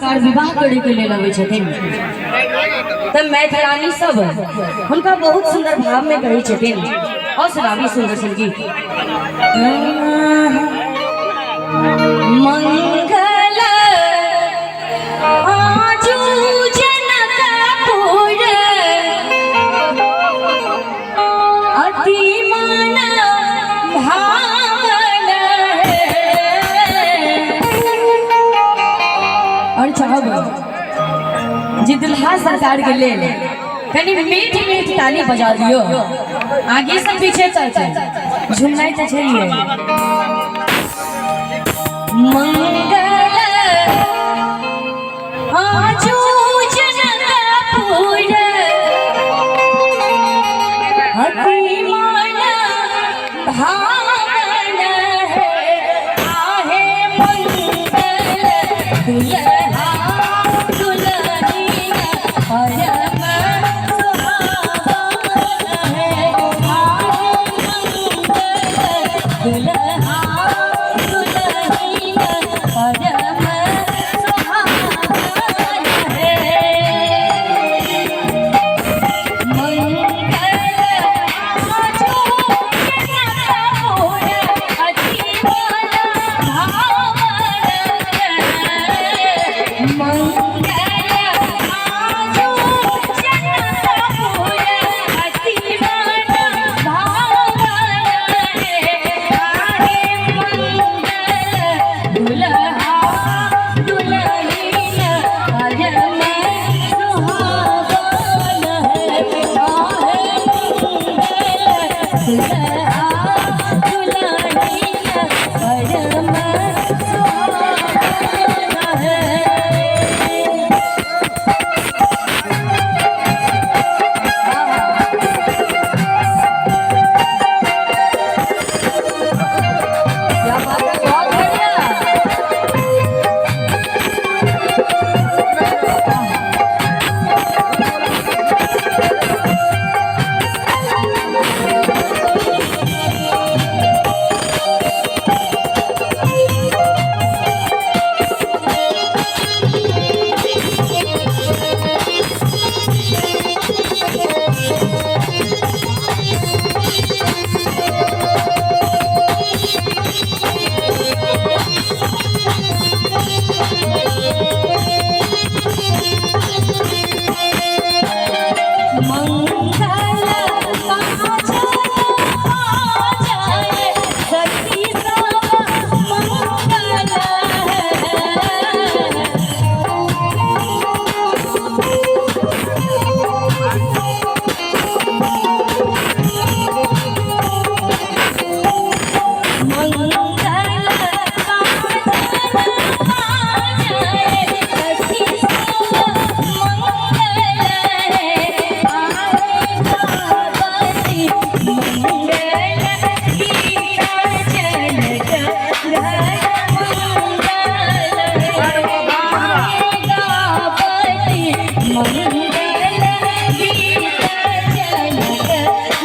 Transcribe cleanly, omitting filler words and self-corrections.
सरकार विवाह करे के लेल अबै छथिन तब मैथिलानी सब उनका बहुत सुंदर भाव में कहै छथिन और सुनाबी सुंदर संगीत मंगल आजू जनकपुर अति मन भावन और चाहब जी दुल्हा सरकार के लेल कनी मीठ मीठ ताली बजा दियो आगे से पीछे चल झुमनाई तो चाहिए मंगल आजू जनकपुर अति मन भावन है आहे मंगल दुल्हा दुल्हनिया परम सुहावन है आहे मंगल दुल्हा दुल्हनिया परम सुहावन है मंगल आजू जनकपुर अति मन भावन है मंगल आजू जनकपुर अति मन भावन है आहे मंगल दुल्हा दुल्हनिया परम सुहावन है आहे मंगल दुल्हा दुल्हनिया परम सुहावन है। क्या बात है, बहुत बढ़िया। मंगल जाए सती सब मंगल मंगल